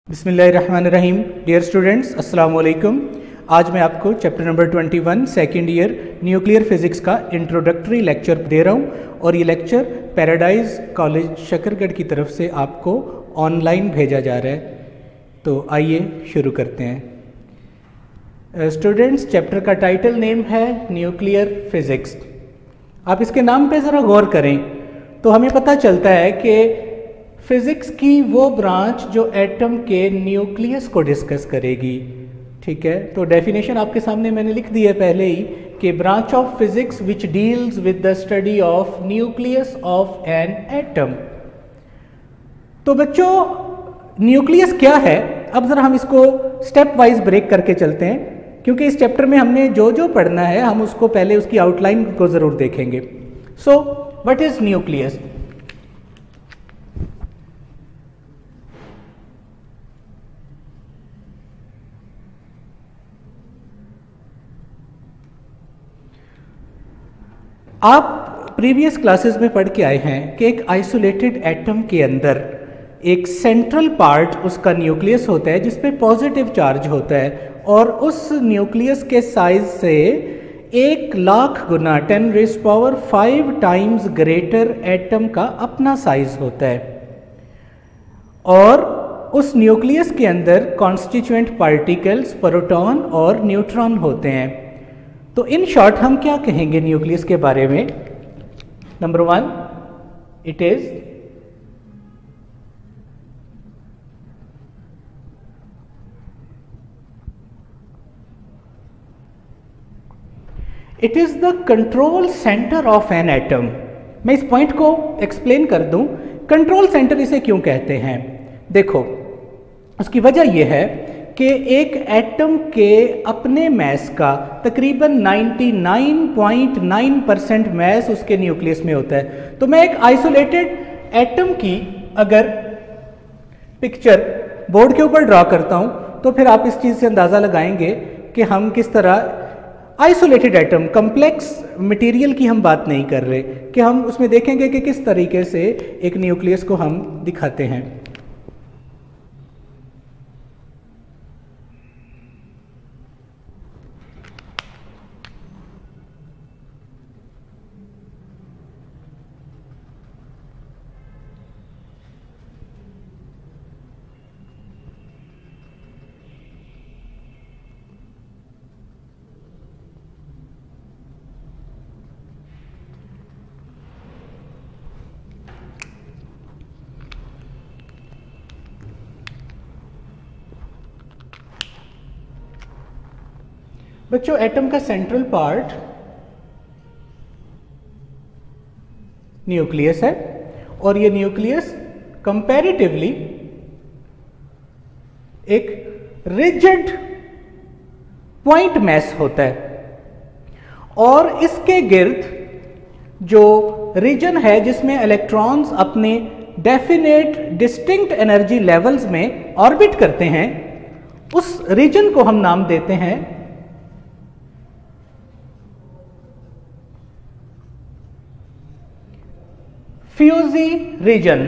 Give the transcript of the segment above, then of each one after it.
बिस्मिल्लाहिर्रहमानिर्रहीम। Dear students, अस्सलाम वालेकुम। आज मैं आपको chapter number 21 second year nuclear physics का इंट्रोडक्टरी लेक्चर दे रहा हूँ और ये लेक्चर पैराडाइज कॉलेज शकरगढ़ की तरफ से आपको ऑनलाइन भेजा जा रहा है। तो आइए शुरू करते हैं। स्टूडेंट्स, चैप्टर का टाइटल नेम है न्यूक्लियर फिजिक्स। आप इसके नाम पे ज़रा गौर करें तो हमें पता चलता है कि फिजिक्स की वो ब्रांच जो एटम के न्यूक्लियस को डिस्कस करेगी। ठीक है, तो डेफिनेशन आपके सामने मैंने लिख दी है पहले ही कि branch of physics which deals with the study of nucleus of an atom. तो बच्चों, न्यूक्लियस क्या है? अब जरा हम इसको स्टेप वाइज ब्रेक करके चलते हैं, क्योंकि इस चैप्टर में हमने जो जो पढ़ना है हम उसको पहले उसकी आउटलाइन को जरूर देखेंगे। So what is nucleus? आप प्रीवियस क्लासेस में पढ़ के आए हैं कि एक आइसोलेटेड एटम के अंदर एक सेंट्रल पार्ट उसका न्यूक्लियस होता है जिसपे पॉजिटिव चार्ज होता है, और उस न्यूक्लियस के साइज से 1,00,000 गुना 10⁵ टाइम्स ग्रेटर एटम का अपना साइज होता है। और उस न्यूक्लियस के अंदर कॉन्स्टिट्यूएंट पार्टिकल्स प्रोटॉन और न्यूट्रॉन होते हैं। तो इन शॉर्ट हम क्या कहेंगे न्यूक्लियस के बारे में? Number 1, it is the control centre of an atom. मैं इस पॉइंट को एक्सप्लेन कर दूं, कंट्रोल सेंटर इसे क्यों कहते हैं। देखो, उसकी वजह यह है कि एक एटम के अपने मैस का तकरीबन 99.9% मैस उसके न्यूक्लियस में होता है। तो मैं एक आइसोलेटेड एटम की अगर पिक्चर बोर्ड के ऊपर ड्रॉ करता हूं तो फिर आप इस चीज से अंदाजा लगाएंगे कि हम किस तरह आइसोलेटेड एटम, कम्प्लेक्स मटेरियल की हम बात नहीं कर रहे, कि हम उसमें देखेंगे कि किस तरीके से एक न्यूक्लियस को हम दिखाते हैं। बच्चों, एटम का सेंट्रल पार्ट न्यूक्लियस है, और ये न्यूक्लियस कंपैरेटिवली एक रिजिड पॉइंट मैस होता है, और इसके गिर्द जो रीजन है जिसमें इलेक्ट्रॉन्स अपने डेफिनेट डिस्टिंक्ट एनर्जी लेवल्स में ऑर्बिट करते हैं, उस रीजन को हम नाम देते हैं फ्यूजी रीजन।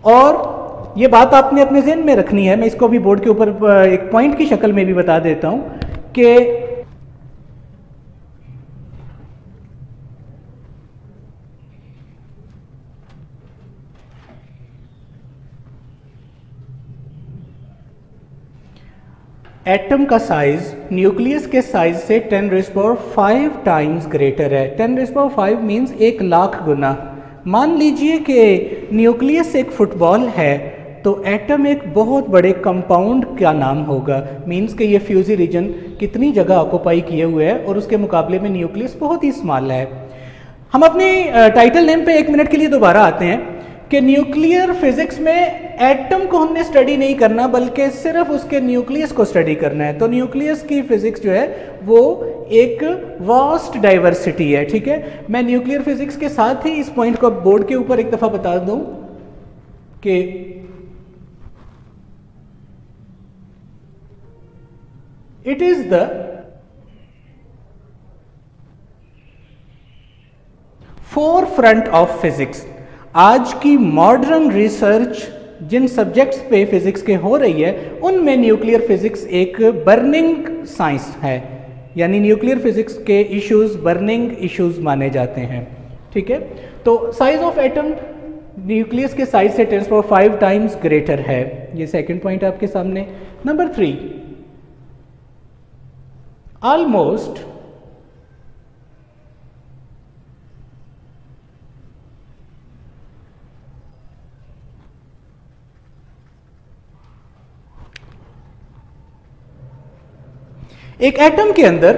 और ये बात आपने अपने ज़हन में रखनी है, मैं इसको भी बोर्ड के ऊपर एक पॉइंट की शक्ल में भी बता देता हूं कि एटम का साइज न्यूक्लियस के साइज से 10⁵ टाइम्स ग्रेटर है। 10⁵ मीन्स 1,00,000 गुना। मान लीजिए कि न्यूक्लियस एक फुटबॉल है तो एटम एक बहुत बड़े कंपाउंड का नाम होगा। मीन्स कि ये फ्यूजी रीजन कितनी जगह ऑक्युपाई किए हुए है, और उसके मुकाबले में न्यूक्लियस बहुत ही स्मॉल है। हम अपने टाइटल नेम पे 1 मिनट के लिए दोबारा आते हैं कि न्यूक्लियर फिजिक्स में एटम को हमने स्टडी नहीं करना, बल्कि सिर्फ उसके न्यूक्लियस को स्टडी करना है। तो न्यूक्लियस की फिजिक्स जो है वो एक वास्ट डाइवर्सिटी है। ठीक है, मैं न्यूक्लियर फिजिक्स के साथ ही इस पॉइंट को बोर्ड के ऊपर एक दफा बता दूं कि it is the four front of physics. आज की मॉडर्न रिसर्च जिन सब्जेक्ट्स पे फिजिक्स के हो रही है उनमें न्यूक्लियर फिजिक्स एक बर्निंग साइंस है, यानी न्यूक्लियर फिजिक्स के इश्यूज बर्निंग इश्यूज माने जाते हैं। ठीक है, तो साइज ऑफ एटम न्यूक्लियस के साइज से 10⁵ टाइम्स ग्रेटर है। ये सेकंड पॉइंट आपके सामने। नंबर 3, ऑलमोस्ट एक एटम के अंदर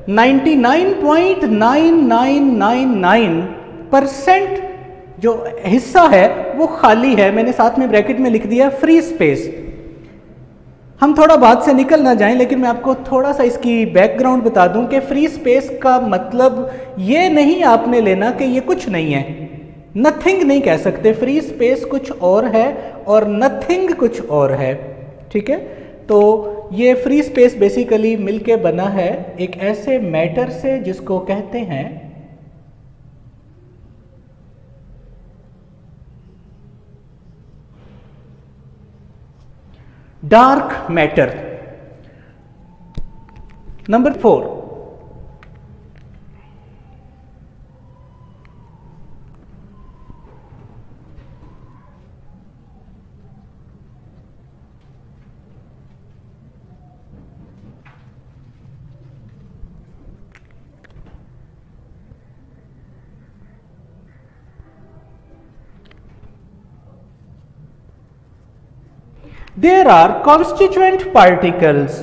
99.9999% जो हिस्सा है वो खाली है। मैंने साथ में ब्रैकेट में लिख दिया फ्री स्पेस। हम थोड़ा बात से निकल ना जाएं, लेकिन मैं आपको थोड़ा सा इसकी बैकग्राउंड बता दूं कि फ्री स्पेस का मतलब ये नहीं आपने लेना कि ये कुछ नहीं है, नथिंग नहीं कह सकते। फ्री स्पेस कुछ और है और नथिंग कुछ और है। ठीक है, तो ये फ्री स्पेस बेसिकली मिलके बना है एक ऐसे मैटर से जिसको कहते हैं dark matter. Number 4, there are constituent particles.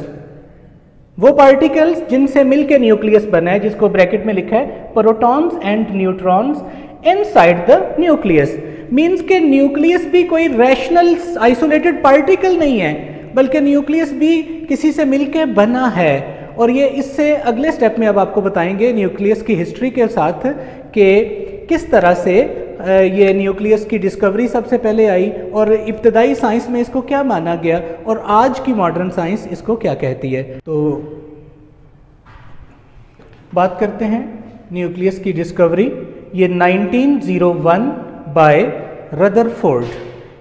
वो पार्टिकल्स जिनसे मिलकर न्यूक्लियस बना है, जिसको ब्रैकेट में लिखा है protons and neutrons inside the nucleus. Means के न्यूक्लियस भी कोई रैशनल आइसोलेटेड पार्टिकल नहीं है, बल्कि न्यूक्लियस भी किसी से मिलकर बना है। और ये इससे अगले स्टेप में अब आपको बताएंगे न्यूक्लियस की हिस्ट्री के साथ कि किस तरह से ये न्यूक्लियस की डिस्कवरी सबसे पहले आई और इब्तदाई साइंस में इसको क्या माना गया और आज की मॉडर्न साइंस इसको क्या कहती है। तो बात करते हैं न्यूक्लियस की डिस्कवरी। ये 1901 बाय रदरफोर्ड।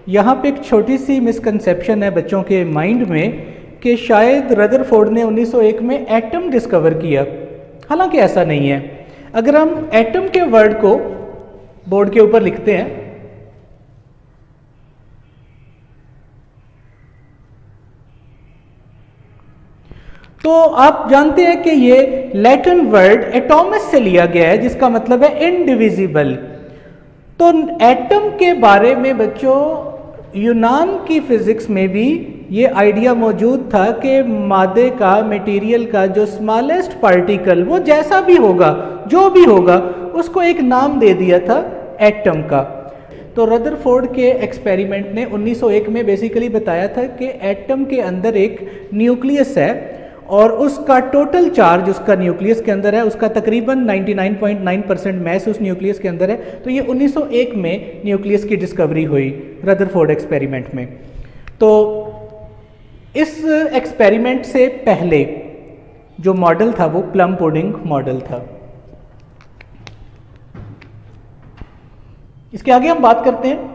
यहाँ पे एक छोटी सी मिसकंसेप्शन है बच्चों के माइंड में कि शायद रदरफोर्ड ने 1901 में एटम डिस्कवर किया, हालांकि ऐसा नहीं है। अगर हम एटम के वर्ड को बोर्ड के ऊपर लिखते हैं तो आप जानते हैं कि ये लैटिन वर्ड एटॉमस से लिया गया है, जिसका मतलब है इनडिविजिबल। तो एटम के बारे में बच्चों यूनान की फिजिक्स में भी ये आइडिया मौजूद था कि मादे का, मटेरियल का जो स्मॉलेस्ट पार्टिकल, वो जैसा भी होगा, जो भी होगा, उसको एक नाम दे दिया था एटम का। तो रदरफोर्ड के एक्सपेरिमेंट ने 1901 में बेसिकली बताया था कि एटम के अंदर एक न्यूक्लियस है और उसका टोटल चार्ज उसका न्यूक्लियस के अंदर है, उसका तकरीबन 99.9% मैस उस न्यूक्लियस के अंदर है। तो ये 1901 में न्यूक्लियस की डिस्कवरी हुई रदरफोर्ड एक्सपेरिमेंट में। तो इस एक्सपेरिमेंट से पहले जो मॉडल था वो प्लम पुडिंग मॉडल था। इसके आगे हम बात करते हैं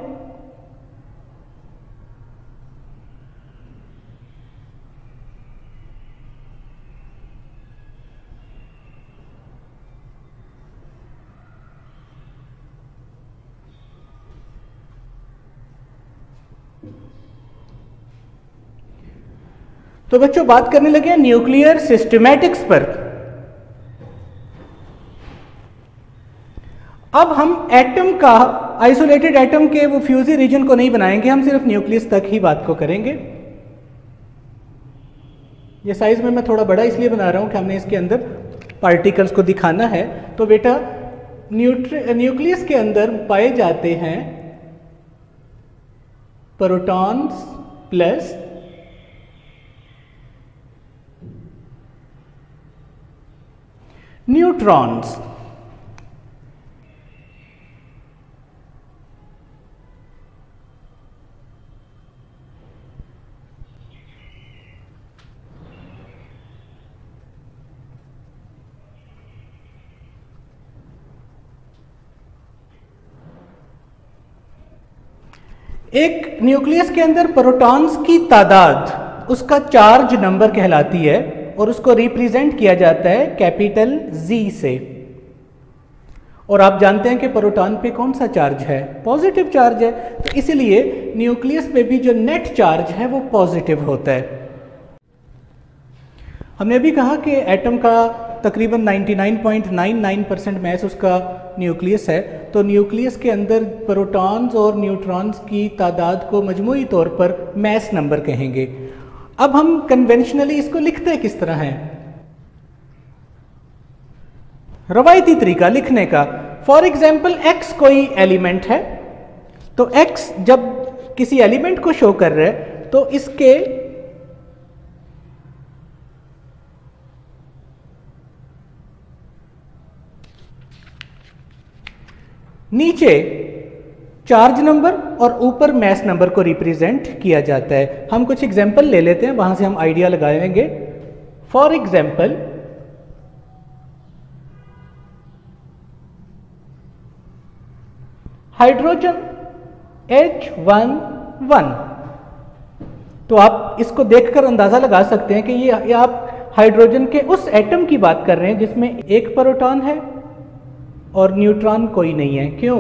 तो बच्चों बात करने लगे न्यूक्लियर सिस्टमैटिक्स पर। अब हम एटम का, आइसोलेटेड एटम के वो फ्यूजी रीजन को नहीं बनाएंगे, हम सिर्फ न्यूक्लियस तक ही बात को करेंगे। ये साइज में मैं थोड़ा बड़ा इसलिए बना रहा हूं कि हमने इसके अंदर पार्टिकल्स को दिखाना है। तो बेटा न्यूक्लियस के अंदर पाए जाते हैं प्रोटॉन्स प्लस न्यूट्रॉन्स। एक न्यूक्लियस के अंदर प्रोटॉन्स की तादाद उसका चार्ज नंबर कहलाती है और उसको रिप्रेजेंट किया जाता है कैपिटल Z से। और आप जानते हैं कि प्रोटॉन पे कौन सा चार्ज है? पॉजिटिव चार्ज है। तो इसलिए न्यूक्लियस पे भी जो नेट चार्ज है वो पॉजिटिव होता है। हमने अभी कहा कि एटम का तकरीबन 99.99% मैस उसका न्यूक्लियस है। तो न्यूक्लियस के अंदर प्रोटॉन्स और न्यूट्रॉन्स की तादाद को मजमूई तौर पर मैस नंबर कहेंगे। अब हम कन्वेंशनली इसको लिखते किस तरह हैं? रवायती तरीका लिखने का, फॉर एग्जाम्पल x कोई एलिमेंट है, तो x जब किसी एलिमेंट को शो कर रहा है तो इसके नीचे चार्ज नंबर और ऊपर मैस नंबर को रिप्रेजेंट किया जाता है। हम कुछ एग्जाम्पल ले लेते हैं, वहां से हम आइडिया लगाएंगे। फॉर एग्जाम्पल हाइड्रोजन H11, तो आप इसको देखकर अंदाजा लगा सकते हैं कि ये आप हाइड्रोजन के उस एटम की बात कर रहे हैं जिसमें एक प्रोटॉन है और न्यूट्रॉन कोई नहीं है। क्यों?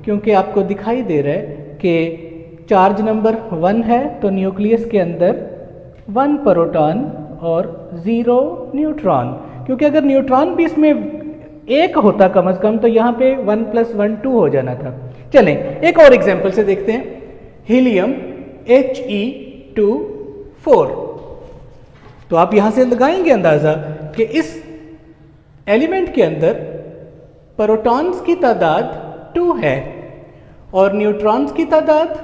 क्योंकि आपको दिखाई दे रहा है कि चार्ज नंबर 1 है, तो न्यूक्लियस के अंदर 1 प्रोटॉन और 0 न्यूट्रॉन। क्योंकि अगर न्यूट्रॉन भी इसमें एक होता कम से कम, तो यहाँ पे 1 + 1 2 हो जाना था। चलें एक और एग्जाम्पल से देखते हैं। हीलियम He2 4, तो आप यहां से लगाएंगे अंदाजा कि इस एलिमेंट के अंदर प्रोटॉन्स की तादाद 2 है और न्यूट्रॉन्स की तादाद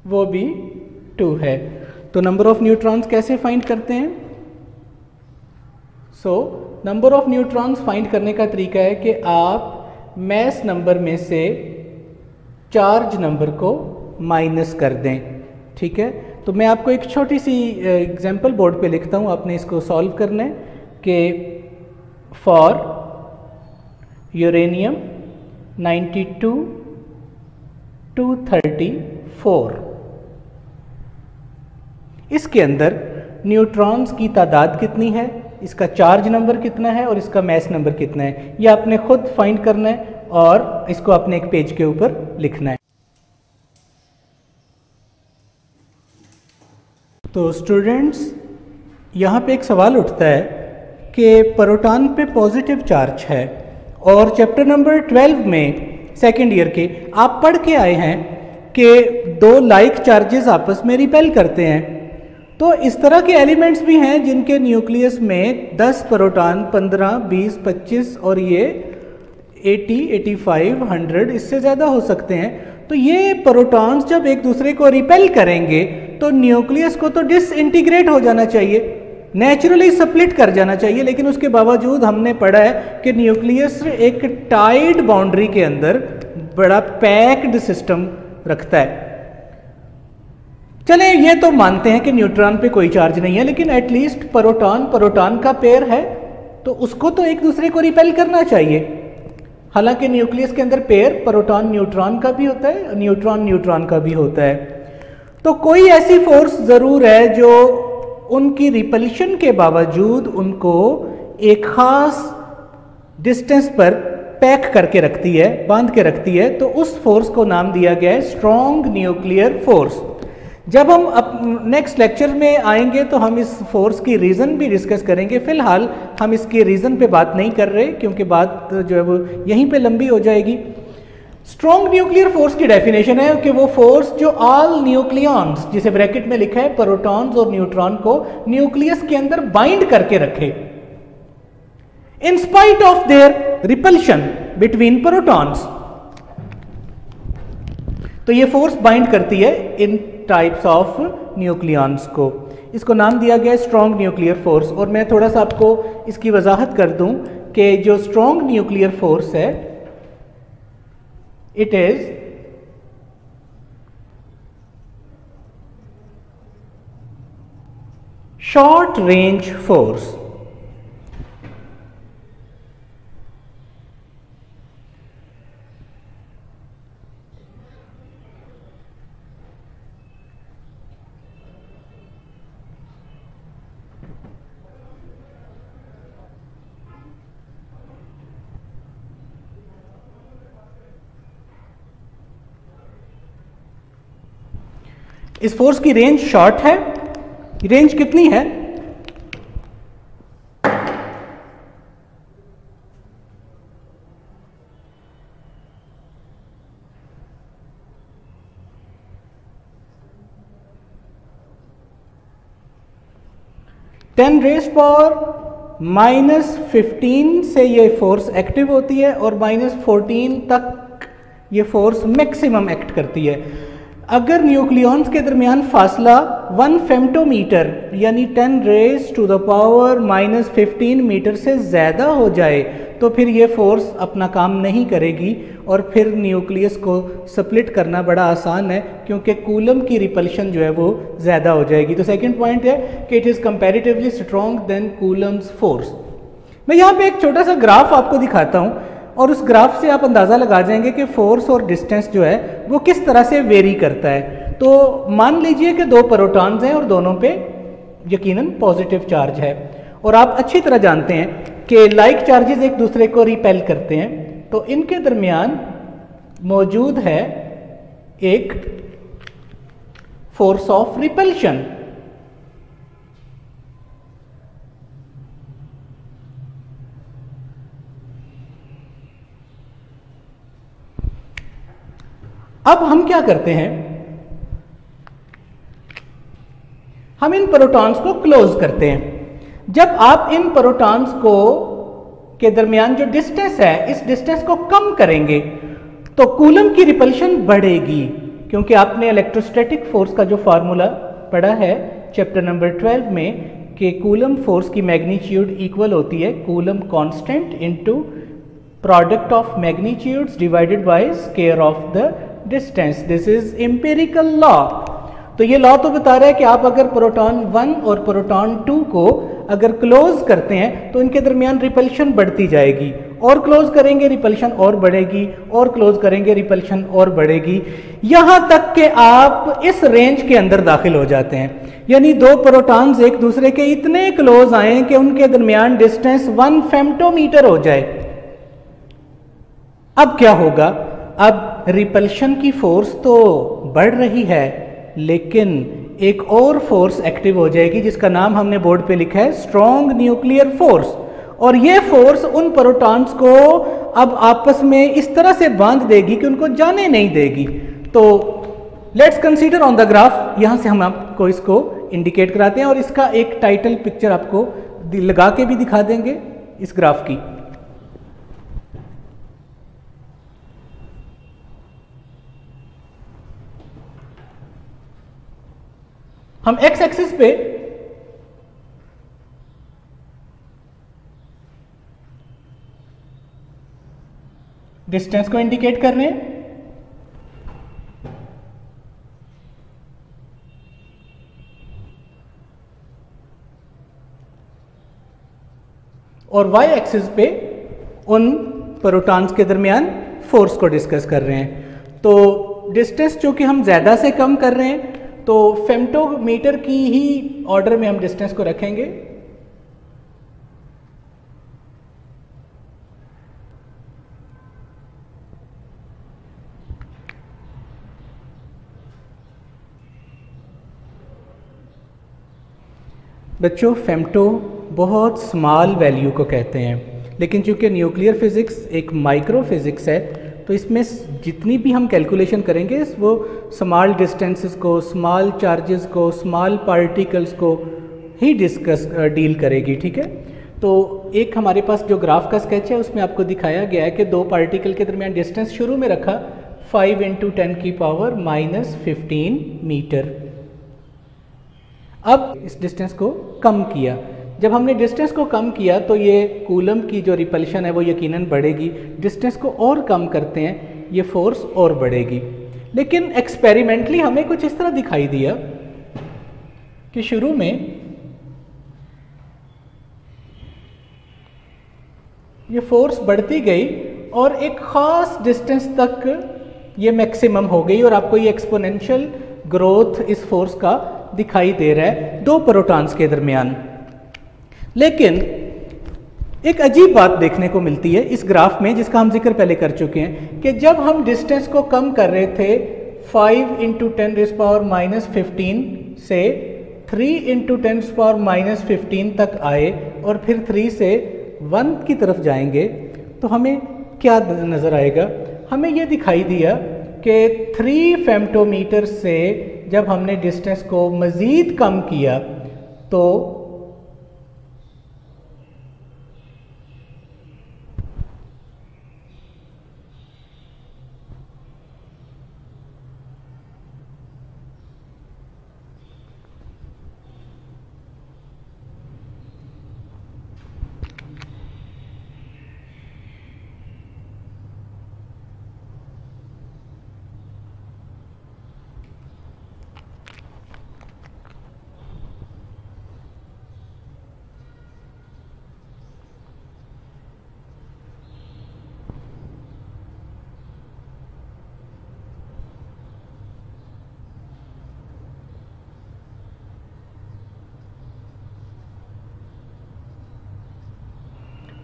वो भी 2 है। तो नंबर ऑफ न्यूट्रॉन्स कैसे फाइंड करते हैं? नंबर ऑफ न्यूट्रॉन्स फाइंड करने का तरीका है कि आप मैस नंबर में से चार्ज नंबर को माइनस कर दें। ठीक है, तो मैं आपको एक छोटी सी एग्जांपल बोर्ड पे लिखता हूँ, आपने इसको सॉल्व करना है कि फॉर यूरेनियम 92 234, इसके अंदर न्यूट्रॉन्स की तादाद कितनी है, इसका चार्ज नंबर कितना है और इसका मैस नंबर कितना है, ये आपने खुद फाइंड करना है और इसको अपने एक पेज के ऊपर लिखना है। तो स्टूडेंट्स, यहाँ पे एक सवाल उठता है कि प्रोटॉन पे पॉजिटिव चार्ज है और चैप्टर नंबर 12 में सेकेंड ईयर के आप पढ़ के आए हैं कि 2 लाइक चार्जेस आपस में रिपेल करते हैं। तो इस तरह के एलिमेंट्स भी हैं जिनके न्यूक्लियस में 10 प्रोटॉन, 15, 20, 25 और ये 80, 85, 100 इससे ज़्यादा हो सकते हैं। तो ये प्रोटॉन्स जब एक दूसरे को रिपेल करेंगे तो न्यूक्लियस को तो डिसइंटीग्रेट हो जाना चाहिए, नेचुरली स्प्लिट कर जाना चाहिए, लेकिन उसके बावजूद हमने पढ़ा है कि न्यूक्लियस एक टाइट बाउंड्री के अंदर बड़ा पैक्ड सिस्टम रखता है। चले ये तो मानते हैं कि न्यूट्रॉन पे कोई चार्ज नहीं है, लेकिन एटलीस्ट प्रोटॉन का पेयर है तो उसको तो एक दूसरे को रिपेल करना चाहिए। हालांकि न्यूक्लियस के अंदर पेयर प्रोटॉन न्यूट्रॉन का भी होता है, न्यूट्रॉन न्यूट्रॉन का भी होता है। तो कोई ऐसी फोर्स जरूर है जो उनकी रिपल्शन के बावजूद उनको एक खास डिस्टेंस पर पैक करके रखती है, बांध के रखती है। तो उस फोर्स को नाम दिया गया है स्ट्रॉन्ग न्यूक्लियर फोर्स। जब हम नेक्स्ट लेक्चर में आएंगे तो हम इस फोर्स की रीज़न भी डिस्कस करेंगे। फिलहाल हम इसके रीज़न पे बात नहीं कर रहे क्योंकि बात जो है वो यहीं पे लंबी हो जाएगी। स्ट्रॉन्ग न्यूक्लियर फोर्स की डेफिनेशन है कि वो फोर्स जो ऑल न्यूक्लियॉन्स, जिसे ब्रैकेट में लिखा है प्रोटॉन्स और न्यूट्रॉन को ये के अंदर बाइंड करके रखे in spite of their repulsion between protons. तो ये फोर्स बाइंड करती है इन टाइप्स ऑफ न्यूक्लियॉन्स को। इसको नाम दिया गया है स्ट्रॉन्ग न्यूक्लियर फोर्स। और मैं थोड़ा सा आपको इसकी वजाहत कर दूं कि जो स्ट्रॉन्ग न्यूक्लियर फोर्स है, it is short range force. इस फोर्स की रेंज शॉर्ट है। रेंज कितनी है? -10⁻⁻15 से ये फोर्स एक्टिव होती है और -14 तक ये फोर्स मैक्सिमम एक्ट करती है। अगर न्यूक्लियॉन्स के दरमियान फासला 1 फेम्टोमीटर यानी 10⁻⁻15 मीटर से ज़्यादा हो जाए तो फिर ये फोर्स अपना काम नहीं करेगी और फिर न्यूक्लियस को स्प्लिट करना बड़ा आसान है, क्योंकि कूलम की रिपल्शन जो है वो ज़्यादा हो जाएगी। तो सेकंड पॉइंट है कि it is comparatively strong than Coulomb's force. मैं यहाँ पे एक छोटा सा ग्राफ आपको दिखाता हूँ और उस ग्राफ से आप अंदाज़ा लगा जाएंगे कि फोर्स और डिस्टेंस जो है वो किस तरह से वेरी करता है। तो मान लीजिए कि दो प्रोटॉन्स हैं और दोनों पे यकीनन पॉजिटिव चार्ज है, और आप अच्छी तरह जानते हैं कि लाइक चार्जेस एक दूसरे को रिपेल करते हैं, तो इनके दरमियान मौजूद है एक फोर्स ऑफ रिपल्शन। अब हम क्या करते हैं, हम इन प्रोटॉन्स को क्लोज करते हैं। जब आप इन प्रोटॉन्स को के दरमियान जो डिस्टेंस है इस डिस्टेंस को कम करेंगे तो कूलम की रिपल्शन बढ़ेगी, क्योंकि आपने इलेक्ट्रोस्टैटिक फोर्स का जो फार्मूला पढ़ा है चैप्टर नंबर 12 में कि कूलम फोर्स की मैग्नीट्यूड इक्वल होती है coulomb constant into product of magnitudes divided by square of the distance. This is empirical law. तो ये लॉ तो बता रहा है कि आप अगर प्रोटॉन 1 और प्रोटॉन 2 को अगर क्लोज करते हैं तो इनके दरमियान रिपल्शन बढ़ती जाएगी, और क्लोज करेंगे रिपल्शन और बढ़ेगी, और क्लोज करेंगे रिपल्शन और बढ़ेगी, यहां तक कि आप इस रेंज के अंदर दाखिल हो जाते हैं। यानी दो प्रोटॉन्स एक दूसरे के इतने क्लोज आए कि उनके दरमियान डिस्टेंस 1 फेम्टोमीटर हो जाए। अब क्या होगा? अब रिपल्शन की फोर्स तो बढ़ रही है, लेकिन एक और फोर्स एक्टिव हो जाएगी जिसका नाम हमने बोर्ड पे लिखा है स्ट्रॉन्ग न्यूक्लियर फोर्स, और ये फोर्स उन प्रोटॉन्स को अब आपस में इस तरह से बांध देगी कि उनको जाने नहीं देगी। तो let's consider on the graph, यहां से हम आपको इसको इंडिकेट कराते हैं और इसका एक टाइटल पिक्चर आपको लगा के भी दिखा देंगे इस ग्राफ की। हम एक्स एक्सिस पे डिस्टेंस को इंडिकेट कर रहे हैं, और वाई एक्सिस पे उन प्रोटॉन्स के दरमियान फोर्स को डिस्कस कर रहे हैं। तो डिस्टेंस चूंकि हम ज्यादा से कम कर रहे हैं तो फेम्टोमीटर की ही ऑर्डर में हम डिस्टेंस को रखेंगे। बच्चों, फेम्टो बहुत स्मॉल वैल्यू को कहते हैं, लेकिन चूंकि न्यूक्लियर फिजिक्स एक माइक्रो फिजिक्स है तो इसमें जितनी भी हम कैलकुलेशन करेंगे वो स्मॉल डिस्टेंसेस को, स्मॉल चार्जेस को, स्मॉल पार्टिकल्स को ही डील करेगी। ठीक है, तो एक हमारे पास जो ग्राफ का स्केच है उसमें आपको दिखाया गया है कि दो पार्टिकल के दरमियान डिस्टेंस शुरू में रखा 5 × 10⁻⁻15 मीटर। अब इस डिस्टेंस को कम किया। जब हमने डिस्टेंस को कम किया तो ये कूलम की जो रिपल्शन है वो यकीनन बढ़ेगी। डिस्टेंस को और कम करते हैं, ये फोर्स और बढ़ेगी। लेकिन एक्सपेरिमेंटली हमें कुछ इस तरह दिखाई दिया कि शुरू में ये फोर्स बढ़ती गई और एक ख़ास डिस्टेंस तक ये मैक्सिमम हो गई और आपको ये एक्सपोनेंशियल ग्रोथ इस फोर्स का दिखाई दे रहा है दो प्रोटॉन्स के दरमियान। लेकिन एक अजीब बात देखने को मिलती है इस ग्राफ में, जिसका हम जिक्र पहले कर चुके हैं, कि जब हम डिस्टेंस को कम कर रहे थे 5 × 10⁻⁻15 से 3 × 10⁻⁻15 तक आए और फिर 3 से 1 की तरफ जाएंगे, तो हमें क्या नज़र आएगा? हमें यह दिखाई दिया कि 3 फेम्टोमीटर से जब हमने डिस्टेंस को मज़ीद कम किया तो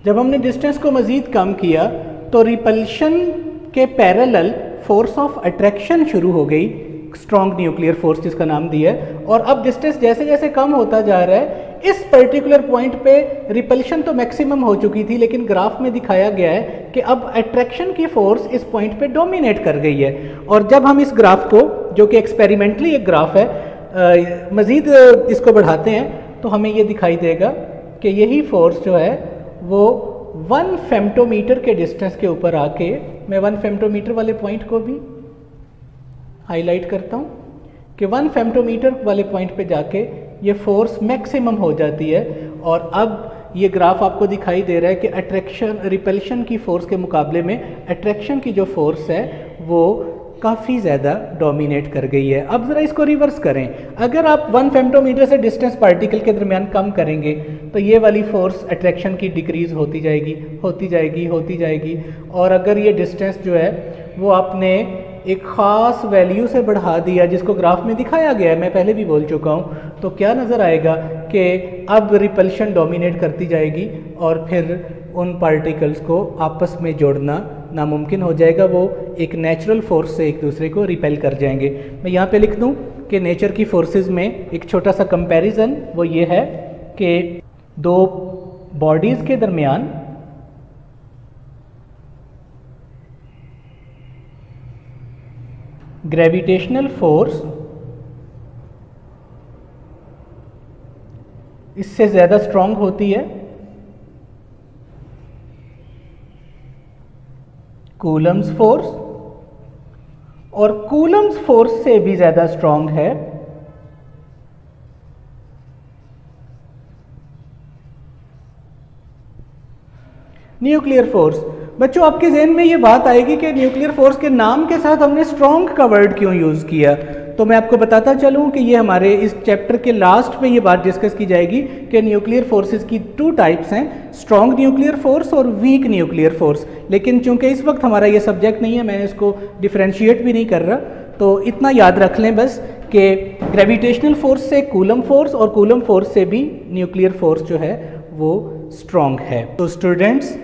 जब हमने डिस्टेंस को मज़ीद कम किया तो रिपल्शन के पैरेलल फोर्स ऑफ अट्रैक्शन शुरू हो गई, स्ट्रॉन्ग न्यूक्लियर फोर्स जिसका नाम दिया है। और अब डिस्टेंस जैसे जैसे कम होता जा रहा है, इस पर्टिकुलर पॉइंट पे रिपल्शन तो मैक्सिमम हो चुकी थी, लेकिन ग्राफ में दिखाया गया है कि अब अट्रैक्शन की फोर्स इस पॉइंट पे डोमिनेट कर गई है। और जब हम इस ग्राफ को, जो कि एक्सपेरिमेंटली एक ग्राफ है, मज़ीद इसको बढ़ाते हैं तो हमें ये दिखाई देगा कि यही फोर्स जो है वो 1 फेम्टोमीटर के डिस्टेंस के ऊपर आके, मैं 1 फेम्टोमीटर वाले पॉइंट को भी हाईलाइट करता हूँ कि 1 फेम्टोमीटर वाले पॉइंट पे जाके ये फोर्स मैक्सिमम हो जाती है। और अब ये ग्राफ आपको दिखाई दे रहा है कि अट्रैक्शन रिपल्शन की फोर्स के मुकाबले में अट्रैक्शन की जो फोर्स है वो काफ़ी ज़्यादा डोमिनेट कर गई है। अब ज़रा इसको रिवर्स करें, अगर आप 1 फेम्टोमीटर से डिस्टेंस पार्टिकल के दरमियान कम करेंगे तो ये वाली फोर्स अट्रैक्शन की डिक्रीज़ होती जाएगी, होती जाएगी, होती जाएगी। और अगर ये डिस्टेंस जो है वो आपने एक ख़ास वैल्यू से बढ़ा दिया, जिसको ग्राफ में दिखाया गया है, मैं पहले भी बोल चुका हूँ, तो क्या नज़र आएगा कि अब रिपल्शन डोमिनेट करती जाएगी और फिर उन पार्टिकल्स को आपस में जोड़ना नामुमकिन हो जाएगा। वो एक नेचुरल फोर्स से एक दूसरे को रिपेल कर जाएंगे। मैं यहाँ पे लिख दूँ कि नेचर की फोर्सेस में एक छोटा सा कंपैरिजन वो ये है कि दो बॉडीज़ के दरमियान ग्रेविटेशनल फोर्स इससे ज़्यादा स्ट्रॉन्ग होती है कूलम्स फोर्स, और कूलम्स फोर्स से भी ज़्यादा स्ट्रॉन्ग है न्यूक्लियर फोर्स। बच्चों, आपके जहन में ये बात आएगी कि न्यूक्लियर फोर्स के नाम के साथ हमने स्ट्रॉन्ग का वर्ड क्यों यूज़ किया। तो मैं आपको बताता चलूं कि ये हमारे इस चैप्टर के लास्ट में ये बात डिस्कस की जाएगी कि न्यूक्लियर फोर्सेस की 2 टाइप्स हैं, स्ट्रॉन्ग न्यूक्लियर फोर्स और वीक न्यूक्लियर फोर्स। लेकिन चूंकि इस वक्त हमारा ये सब्जेक्ट नहीं है, मैंने इसको डिफ्रेंशिएट भी नहीं कर रहा, तो इतना याद रख लें बस कि ग्रेविटेशनल फोर्स से कूलम फोर्स और कूलम फोर्स से भी न्यूक्लियर फोर्स जो है वो स्ट्रॉन्ग है। तो स्टूडेंट्स,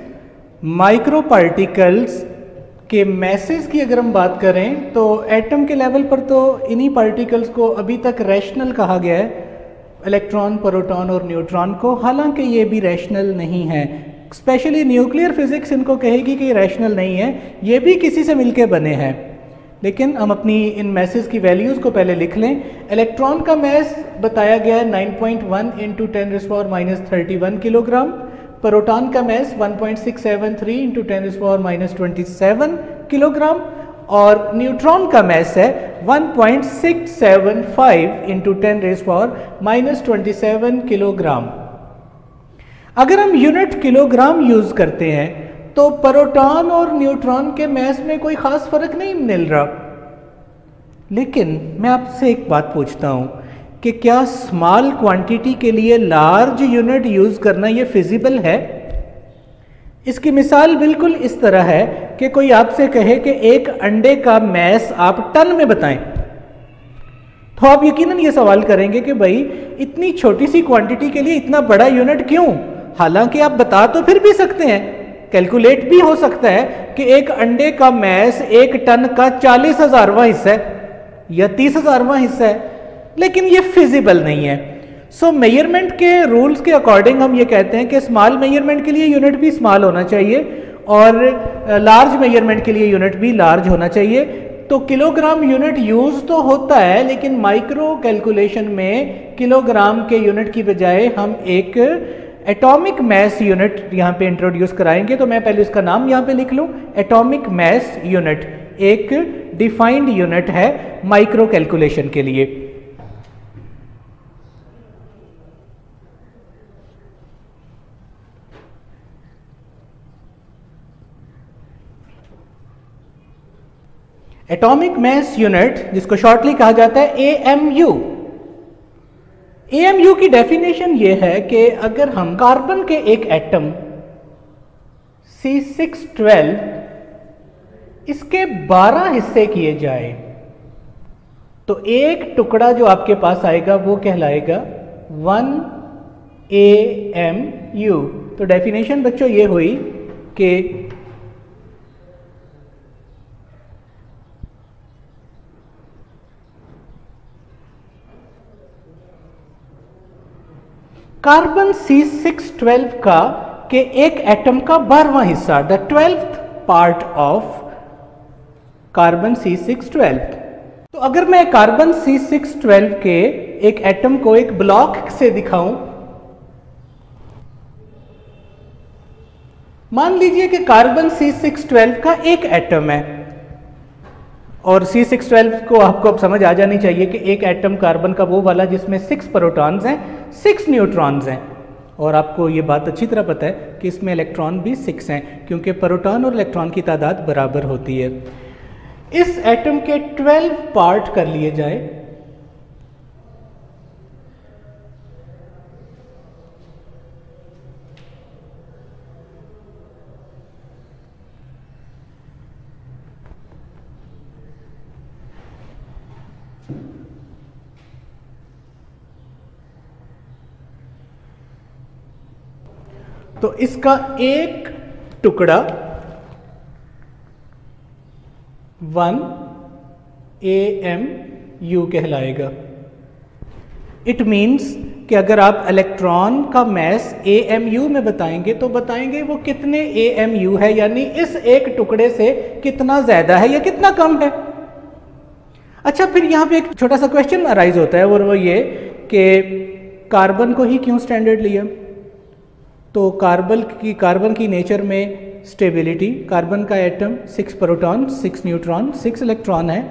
माइक्रो पार्टिकल्स के मैसेज की अगर हम बात करें तो एटम के लेवल पर तो इन्हीं पार्टिकल्स को अभी तक रैशनल कहा गया है, इलेक्ट्रॉन, प्रोटॉन और न्यूट्रॉन को, हालांकि ये भी रैशनल नहीं है। स्पेशली न्यूक्लियर फिजिक्स इनको कहेगी कि ये रैशनल नहीं है, ये भी किसी से मिलके बने हैं। लेकिन हम अपनी इन मैसेज की वैल्यूज़ को पहले लिख लें। इलेक्ट्रॉन का मैस बताया गया है 9.1 × 10⁻31 किलोग्राम, प्रोटॉन का मैस 1.673 × 10⁻27 किलोग्राम और न्यूट्रॉन का मैस है 1.675 × 10⁻27 किलोग्राम। अगर हम यूनिट किलोग्राम यूज़ करते हैं तो प्रोटॉन और न्यूट्रॉन के मैस में कोई ख़ास फ़र्क नहीं मिल रहा। लेकिन मैं आपसे एक बात पूछता हूँ कि क्या स्मॉल क्वांटिटी के लिए लार्ज यूनिट यूज़ करना ये फिजिबल है? इसकी मिसाल बिल्कुल इस तरह है कि कोई आपसे कहे कि एक अंडे का मैस आप टन में बताएं, तो आप यकीनन ये सवाल करेंगे कि भाई इतनी छोटी सी क्वांटिटी के लिए इतना बड़ा यूनिट क्यों? हालांकि आप बता तो फिर भी सकते हैं, कैलकुलेट भी हो सकता है कि एक अंडे का मैस एक टन का 40,000वां हिस्सा है या 30,000वां हिस्सा है, लेकिन ये फिजिबल नहीं है। सो मेजरमेंट के रूल्स के अकॉर्डिंग हम ये कहते हैं कि स्मॉल मेजरमेंट के लिए यूनिट भी स्मॉल होना चाहिए और लार्ज मेजरमेंट के लिए यूनिट भी लार्ज होना चाहिए। तो किलोग्राम यूनिट यूज तो होता है, लेकिन माइक्रो कैलकुलेशन में किलोग्राम के यूनिट की बजाय हम एक एटॉमिक मैस यूनिट यहाँ पे इंट्रोड्यूस कराएंगे। तो मैं पहले इसका नाम यहाँ पे लिख लूँ, एटॉमिक मैस यूनिट एक डिफाइंड यूनिट है माइक्रो कैलकुलेशन के लिए। एटॉमिक मैस यूनिट जिसको शॉर्टली कहा जाता है AMU। AMU की डेफिनेशन ये है कि अगर हम कार्बन के एक एटम C612 इसके 12 हिस्से किए जाए तो एक टुकड़ा जो आपके पास आएगा वो कहलाएगा 1 AMU। तो डेफिनेशन बच्चों ये हुई कि कार्बन C612 का के एक एटम का 12वां हिस्सा, the 12th part of carbon C612। तो अगर मैं कार्बन C612 के एक एटम को एक ब्लॉक से दिखाऊं, मान लीजिए कि कार्बन C612 का एक एटम है और C612 को आपको अब समझ आ जानी चाहिए कि एक एटम कार्बन का वो वाला जिसमें 6 प्रोटॉन्स हैं 6 न्यूट्रॉन्स हैं, और आपको ये बात अच्छी तरह पता है कि इसमें इलेक्ट्रॉन भी 6 हैं क्योंकि प्रोटॉन और इलेक्ट्रॉन की तादाद बराबर होती है। इस एटम के 12 पार्ट कर लिए जाए तो इसका एक टुकड़ा 1 AMU कहलाएगा। इट मीन्स कि अगर आप इलेक्ट्रॉन का मैस AMU में बताएंगे तो बताएंगे वो कितने AMU है, यानी इस एक टुकड़े से कितना ज्यादा है या कितना कम है। अच्छा, फिर यहाँ पे एक छोटा सा क्वेश्चन अराइज होता है और वो ये कि कार्बन को ही क्यों स्टैंडर्ड लिया? तो कार्बन की नेचर में स्टेबिलिटी, कार्बन का एटम 6 प्रोटॉन 6 न्यूट्रॉन 6 इलेक्ट्रॉन है,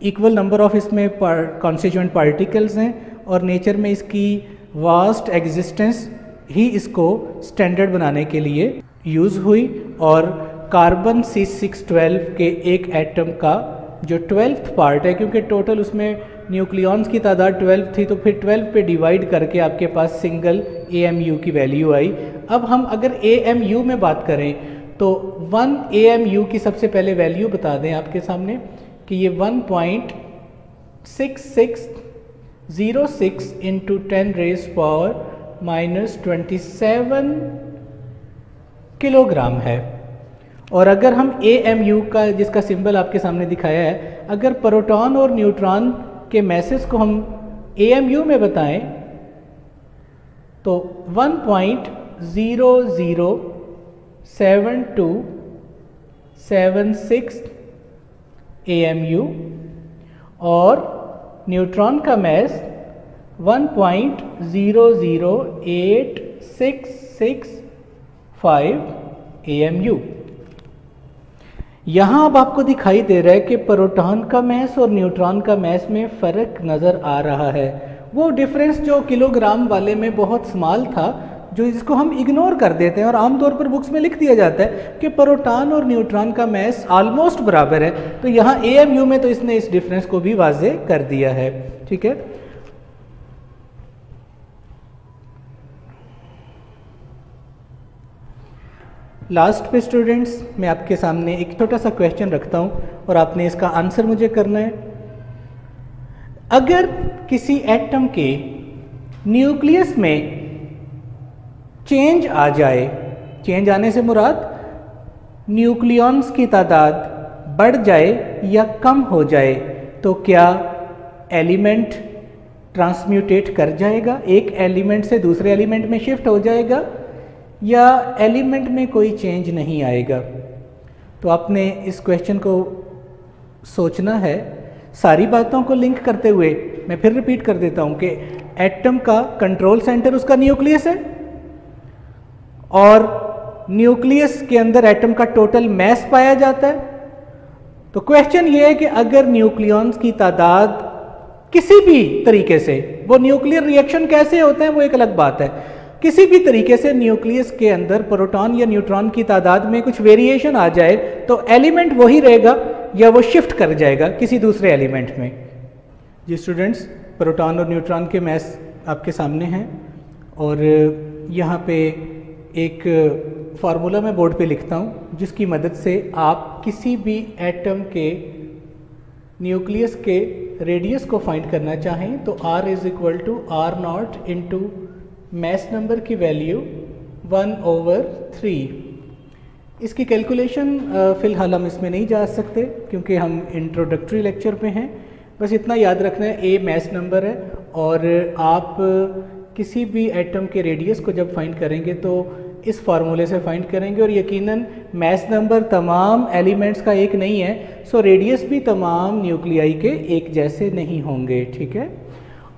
इक्वल नंबर ऑफ इसमें कॉन्स्टिट्यूएंट पार्टिकल्स हैं और नेचर में इसकी वास्ट एग्जिस्टेंस ही इसको स्टैंडर्ड बनाने के लिए यूज़ हुई। और कार्बन C612 के एक एटम का जो 12th पार्ट है, क्योंकि टोटल उसमें न्यूक्लियॉन्स की तादाद 12 थी तो फिर 12 पे डिवाइड करके आपके पास सिंगल AMU की वैल्यू आई। अब हम अगर AMU में बात करें तो 1 AMU की सबसे पहले वैल्यू बता दें आपके सामने कि ये 1.6606 इंटू 10⁻⁻27 किलोग्राम है। और अगर हम AMU का, जिसका सिंबल आपके सामने दिखाया है, अगर प्रोटॉन और न्यूट्रॉन के मैसेज को हम AMU में बताएं तो 1.007276 AMU और न्यूट्रॉन का मैस 1.008665 AMU। यहाँ अब आपको दिखाई दे रहा है कि प्रोटॉन का मैस और न्यूट्रॉन का मैस में फ़र्क नज़र आ रहा है। वो डिफरेंस जो किलोग्राम वाले में बहुत स्मॉल था, जो जिसको हम इग्नोर कर देते हैं और आमतौर पर बुक्स में लिख दिया जाता है कि प्रोटॉन और न्यूट्रॉन का मैस ऑलमोस्ट बराबर है, तो यहाँ AMU में तो इसने इस डिफरेंस को भी वाज़े कर दिया है। ठीक है, लास्ट पे स्टूडेंट्स मैं आपके सामने एक छोटा सा क्वेश्चन रखता हूँ और आपने इसका आंसर मुझे करना है। अगर किसी एटम के न्यूक्लियस में चेंज आ जाए, चेंज आने से मुराद न्यूक्लियॉन्स की तादाद बढ़ जाए या कम हो जाए, तो क्या एलिमेंट ट्रांसम्यूटेट कर जाएगा, एक एलिमेंट से दूसरे एलिमेंट में शिफ्ट हो जाएगा, या एलिमेंट में कोई चेंज नहीं आएगा? तो आपने इस क्वेश्चन को सोचना है। सारी बातों को लिंक करते हुए मैं फिर रिपीट कर देता हूं कि एटम का कंट्रोल सेंटर उसका न्यूक्लियस है और न्यूक्लियस के अंदर एटम का टोटल मास पाया जाता है। तो क्वेश्चन ये है कि अगर न्यूक्लियॉन्स की तादाद किसी भी तरीके से, वो न्यूक्लियर रिएक्शन कैसे होते हैं वो एक अलग बात है, किसी भी तरीके से न्यूक्लियस के अंदर प्रोटॉन या न्यूट्रॉन की तादाद में कुछ वेरिएशन आ जाए तो एलिमेंट वही रहेगा या वो शिफ्ट कर जाएगा किसी दूसरे एलिमेंट में। जी स्टूडेंट्स, प्रोटॉन और न्यूट्रॉन के मास आपके सामने हैं और यहाँ पे एक फार्मूला मैं बोर्ड पे लिखता हूँ जिसकी मदद से आप किसी भी एटम के न्यूक्लियस के रेडियस को फाइंड करना चाहें तो R is equal to R not into mass number की वैल्यू 1/3। इसकी कैलकुलेशन फ़िलहाल हम इसमें नहीं जा सकते क्योंकि हम इंट्रोडक्टरी लेक्चर पे हैं। बस इतना याद रखना है, A मास नंबर है और आप किसी भी एटम के रेडियस को जब फाइंड करेंगे तो इस फार्मूले से फाइंड करेंगे और यकीनन मास नंबर तमाम एलिमेंट्स का एक नहीं है, सो रेडियस भी तमाम न्यूक्लियाई के एक जैसे नहीं होंगे, ठीक है।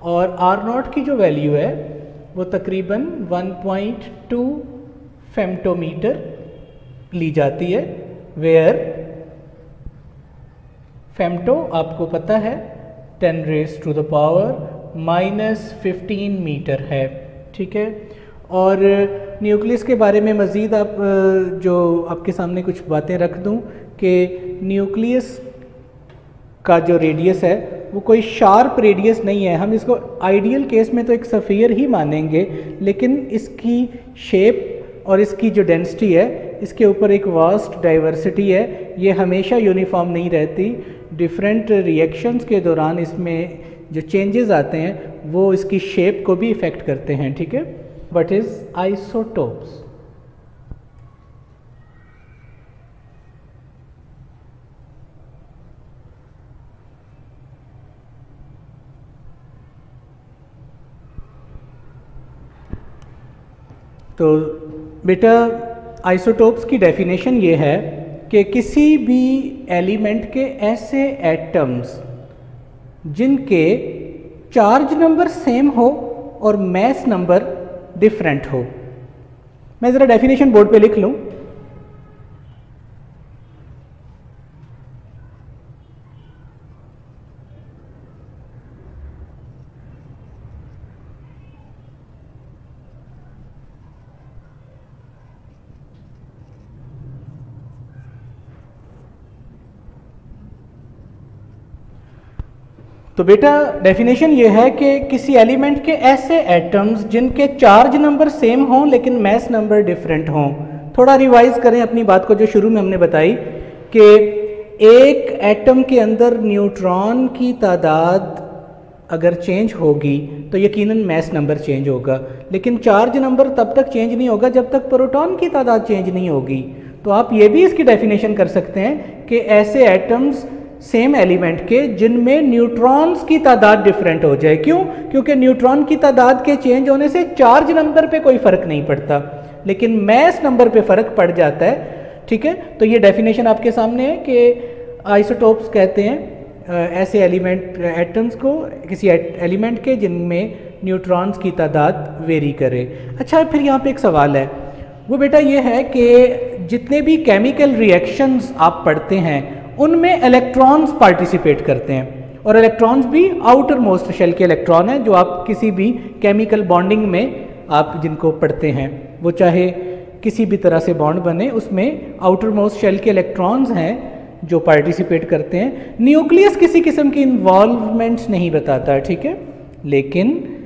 और आर नॉट की जो वैल्यू है वो तकरीबन 1.2 फेम्टोमीटर ली जाती है, वेयर फेम्टो आपको पता है 10⁻⁻15 मीटर है, ठीक है। और न्यूक्लियस के बारे में मज़ीद आप जो आपके सामने कुछ बातें रख दूं कि न्यूक्लियस का जो रेडियस है वो कोई शार्प रेडियस नहीं है। हम इसको आइडियल केस में तो एक सफ़ियर ही मानेंगे, लेकिन इसकी शेप और इसकी जो डेंसिटी है इसके ऊपर एक वास्ट डाइवर्सिटी है, ये हमेशा यूनिफॉर्म नहीं रहती। डिफरेंट रिएक्शंस के दौरान इसमें जो चेंजेस आते हैं वो इसकी शेप को भी इफ़ेक्ट करते हैं, ठीक है। What is isotopes? तो बेटा आइसोटोप्स की डेफिनेशन ये है कि किसी भी एलिमेंट के ऐसे एटम्स जिनके चार्ज नंबर सेम हो और मास नंबर डिफरेंट हो। मैं ज़रा डेफिनेशन बोर्ड पे लिख लूँ। तो बेटा डेफिनेशन ये है कि किसी एलिमेंट के ऐसे एटम्स जिनके चार्ज नंबर सेम हों लेकिन मास नंबर डिफरेंट हों। थोड़ा रिवाइज करें अपनी बात को जो शुरू में हमने बताई कि एक एटम के अंदर न्यूट्रॉन की तादाद अगर चेंज होगी तो यकीनन मास नंबर चेंज होगा, लेकिन चार्ज नंबर तब तक चेंज नहीं होगा जब तक प्रोटॉन की तादाद चेंज नहीं होगी। तो आप ये भी इसकी डेफिनेशन कर सकते हैं कि ऐसे एटम्स सेम एलिमेंट के जिनमें न्यूट्रॉन्स की तादाद डिफरेंट हो जाए। क्यों? क्योंकि न्यूट्रॉन की तादाद के चेंज होने से चार्ज नंबर पे कोई फर्क नहीं पड़ता, लेकिन मास नंबर पे फर्क पड़ जाता है, ठीक है। तो ये डेफिनेशन आपके सामने है कि आइसोटोप्स कहते हैं ऐसे एलिमेंट एटम्स को, किसी एलिमेंट के जिनमें न्यूट्रॉन्स की तादाद वेरी करे। अच्छा, फिर यहाँ पे एक सवाल है, वो बेटा ये है कि जितने भी केमिकल रिएक्शंस आप पढ़ते हैं उनमें इलेक्ट्रॉन्स पार्टिसिपेट करते हैं, और इलेक्ट्रॉन्स भी आउटर मोस्ट शेल के इलेक्ट्रॉन हैं जो आप किसी भी केमिकल बॉन्डिंग में आप जिनको पढ़ते हैं, वो चाहे किसी भी तरह से बॉन्ड बने उसमें आउटर मोस्ट शेल के इलेक्ट्रॉन्स हैं जो पार्टिसिपेट करते हैं। न्यूक्लियस किसी किस्म की इन्वॉल्वमेंट्स नहीं बताता है, ठीक है। लेकिन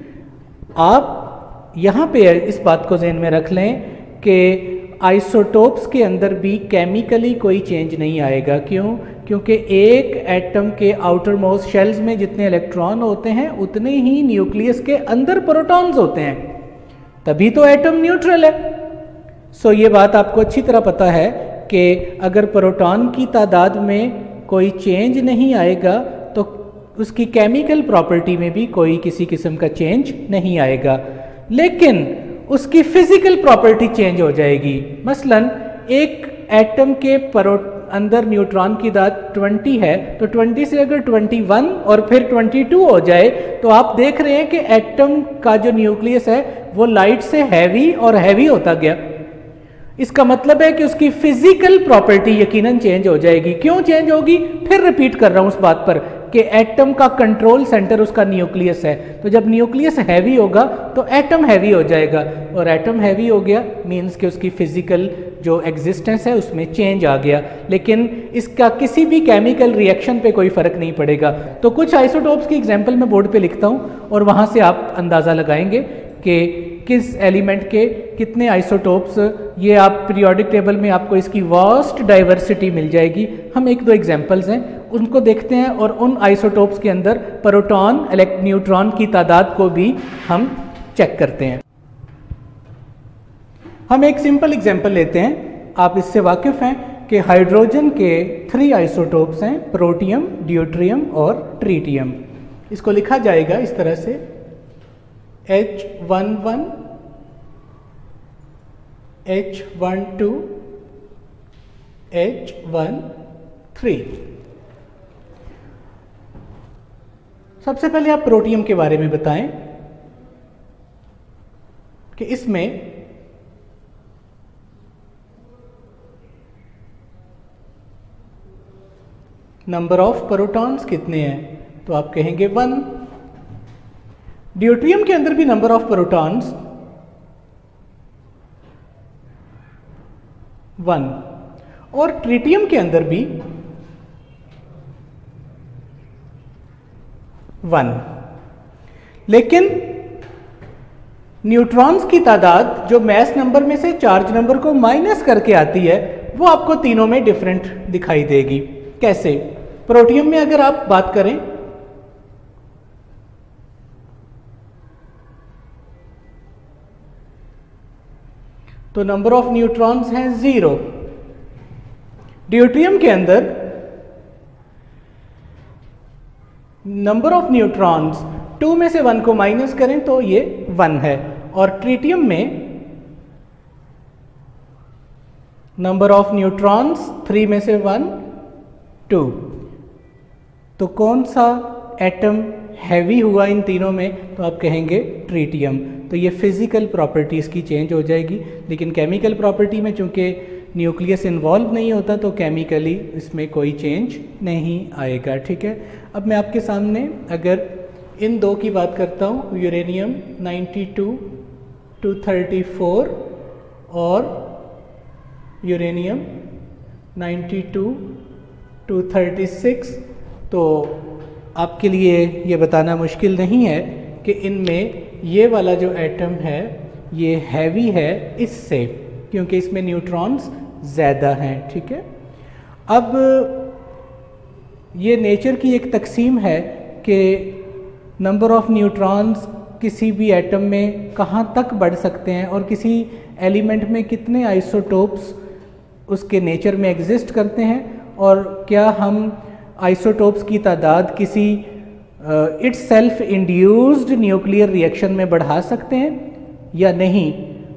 आप यहाँ पे इस बात को ज़हन में रख लें कि आइसोटोप्स के अंदर भी केमिकली कोई चेंज नहीं आएगा। क्यों? क्योंकि एक एटम के आउटर मोस्ट शेल्स में जितने इलेक्ट्रॉन होते हैं उतने ही न्यूक्लियस के अंदर प्रोटॉन्स होते हैं, तभी तो एटम न्यूट्रल है। सो ये बात आपको अच्छी तरह पता है कि अगर प्रोटॉन की तादाद में कोई चेंज नहीं आएगा तो उसकी केमिकल प्रॉपर्टी में भी कोई किसी किस्म का चेंज नहीं आएगा, लेकिन उसकी फिजिकल प्रॉपर्टी चेंज हो जाएगी। मसलन एक एटम के अंदर न्यूट्रॉन की तादाद 20 है, तो 20 से अगर 21 और फिर 22 हो जाए तो आप देख रहे हैं कि एटम का जो न्यूक्लियस है वो लाइट से हैवी और हैवी होता गया। इसका मतलब है कि उसकी फिजिकल प्रॉपर्टी यकीनन चेंज हो जाएगी। क्यों चेंज होगी? फिर रिपीट कर रहा हूं उस बात पर कि एटम का कंट्रोल सेंटर उसका न्यूक्लियस है, तो जब न्यूक्लियस हैवी होगा तो एटम हैवी हो जाएगा, और एटम हैवी हो गया मींस कि उसकी फिजिकल जो एग्जिस्टेंस है उसमें चेंज आ गया, लेकिन इसका किसी भी केमिकल रिएक्शन पे कोई फर्क नहीं पड़ेगा। तो कुछ आइसोटोप्स की एग्जांपल मैं बोर्ड पे लिखता हूँ और वहाँ से आप अंदाज़ा लगाएंगे कि किस एलिमेंट के कितने आइसोटोप्स, ये आप पीरियोडिक टेबल में आपको इसकी वास्ट डाइवर्सिटी मिल जाएगी। हम एक दो एग्जांपल्स हैं उनको देखते हैं और उन आइसोटोप्स के अंदर प्रोटॉन न्यूट्रॉन की तादाद को भी हम चेक करते हैं। हम एक सिंपल एग्जांपल लेते हैं, आप इससे वाकिफ हैं कि हाइड्रोजन के 3 आइसोटोप्स हैं, प्रोटियम, ड्यूट्रियम और ट्रीटियम। इसको लिखा जाएगा इस तरह से H11, H12, H13। सबसे पहले आप प्रोटियम के बारे में बताएं कि इसमें नंबर ऑफ प्रोटॉन्स कितने हैं, तो आप कहेंगे 1। ड्यूट्रियम के अंदर भी नंबर ऑफ प्रोटॉन्स 1 और ट्रीटियम के अंदर भी 1, लेकिन न्यूट्रॉन्स की तादाद जो मैस नंबर में से चार्ज नंबर को माइनस करके आती है वो आपको तीनों में डिफरेंट दिखाई देगी। कैसे? प्रोटियम में अगर आप बात करें तो नंबर ऑफ न्यूट्रॉन्स हैं 0। ड्यूट्रियम के अंदर नंबर ऑफ न्यूट्रॉन्स 2 में से 1 को माइनस करें तो ये 1 है, और ट्रीटियम में नंबर ऑफ न्यूट्रॉन्स 3 में से 1 2। तो कौन सा एटम हैवी हुआ इन तीनों में, तो आप कहेंगे ट्रीटियम। तो ये फिजिकल प्रॉपर्टीज की चेंज हो जाएगी, लेकिन केमिकल प्रॉपर्टी में चूंकि न्यूक्लियस इन्वॉल्व नहीं होता तो केमिकली इसमें कोई चेंज नहीं आएगा। ठीक है, अब मैं आपके सामने अगर इन दो की बात करता हूँ, यूरेनियम 92-234 और यूरेनियम 92-236, तो आपके लिए ये बताना मुश्किल नहीं है कि इनमें ये वाला जो एटम है ये हैवी है इससे, क्योंकि इसमें न्यूट्रॉन्स ज़्यादा हैं। ठीक है, अब ये नेचर की एक तकसीम है कि नंबर ऑफ न्यूट्रॉन्स किसी भी एटम में कहाँ तक बढ़ सकते हैं और किसी एलिमेंट में कितने आइसोटोप्स उसके नेचर में एग्जिस्ट करते हैं, और क्या हम आइसोटोप्स की तादाद किसी it's self induced nuclear reaction में बढ़ा सकते हैं या नहीं।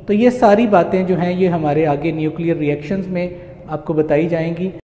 तो ये सारी बातें जो हैं ये हमारे आगे न्यूक्लियर रिएक्शंस में आपको बताई जाएंगी।